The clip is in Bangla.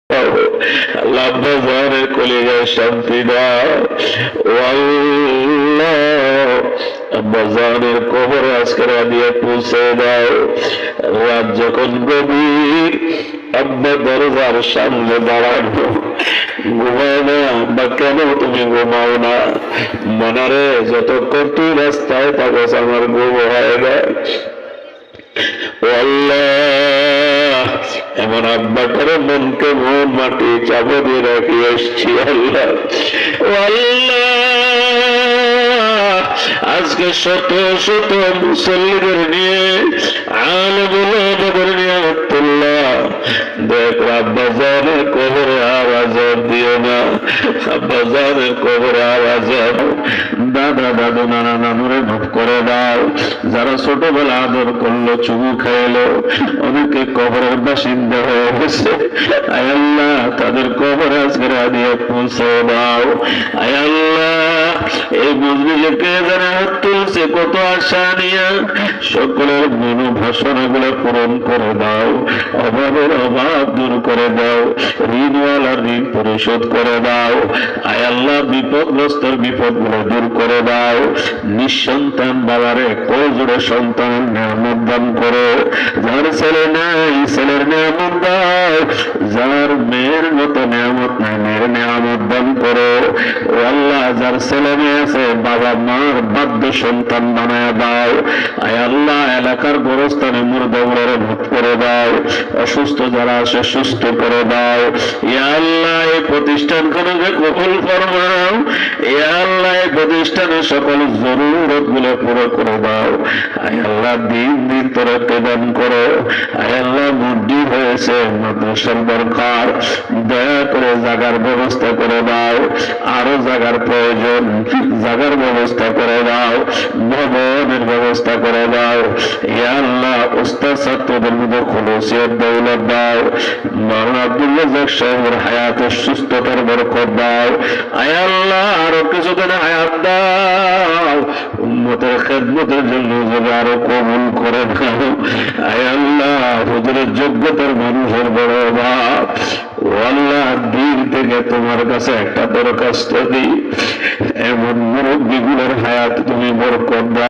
আল্লাহ আব্বা জানের কলিজায় শান্তি দাও। ও আল্লাহ, আব্বা জানের কবরে আজকে দিয়ে পৌঁছে দাও। রাত যখন গভীর, আব্বা দরজার সামনে দাঁড়ানো, ঘুমাও না আব্বা, কেন তুমি ঘুমাও না? মনারে, যতক্ষণ তুই রাস্তায় থাকস আমার ঘুম হয় না। ও আল্লাহ, এমন আব্বা করে মনকে মন মাটি চাপা দিয়ে রাখি এসছি আল্লাহ। ও আল্লাহ, আজকে শত শত মুসল্লিদের নিয়ে, আলেমুলামাদের নিয়ে আব্দুল্লাহ দেখ, আব্বা জানের কবরে আওয়াজ দিও না, আব্বা জানের কবরে আওয়াজ, দাদা দাদু নানা নানুরে মাফ করে দাও। যারা ছোটবেলা আদর করলো, চুমু খাইলো, অনেকে কবরের বাসিন্দা হয়ে গেছে, আয় আল্লাহ তাদের কবর আজকে দিয়ে পৌঁছে দাও। আয় আল্লাহ, এই মজলিসে কে জানে হাত তুলছে কত আশা নিয়ে, সকলের মনোবাসনা গুলো পূরণ করে দাও, অভাবের অভাব দূর করে দাও, ঋণওয়ালার ঋণ পরিশোধ করে দাও। আয় আল্লাহ, বিপদগ্রস্তের বিপদ গুলো দূর করে দাও। নিঃসন্তান বাবারে কোজোড়ে সন্তানের নিয়ামত দান করো। যার ছেলে নাই ছেলের নিয়ামত দাও, যার মেয়ের মতো নিয়ামত নাই মেয়ের নিয়ামত দান করো। ও আল্লাহ, যার ছেলে মেয়ে আছে বাবা মার বাধ্য সন্তান বানায় দাও। আয় আল্লাহ, এলাকার গোরস্থানে মুর্দাগুলোরে মুক্ত করে দাও, অসুস্থ যারা আছে সুস্থ করে দাও। ইয়া আল্লাহ, এই প্রতিষ্ঠানগুলোকে কবুল ফরমাও। ইয়া আল্লাহ, এই প্রতিষ্ঠানের সকল জরুরত গুলো পুরো করে দাও। আয় আল্লাহ, দিন দিন তরক্কি দান করো। আয় আল্লাহ, মুদ্দি হয়েছে মাদ্রাসার দরকার, দয়া করে জাগার ব্যবস্থা করে দাও। আরো জাগার প্রয়োজন, জাগার ব্যবস্থা করে দাও, ভবনের ব্যবস্থা করে দাও। ইয়া আল্লাহ, উস্তাদ ছাত্রদের মধ্যে খুলুসিয়ত দৌলত দাও। মাওলানা আব্দুল রাজ্জাক সাহেবের হায়াতের সুস্থতার বরকত দাও। আয় আল্লাহ, আরো কিছুদিন হায়াত দাও, উম্মতের খেদমতের জন্য আরো কবুল করে দাও। আয় আল্লাহ, হুজুরের যোগ্যতার মানুষের বড় অভাব। ও আল্লাহ, দিন থেকে তোমার কাছে একটা দরখাস্ত দিই, এমন মুরব্বীগুলোর হায়াত তুমি বরকত দাও।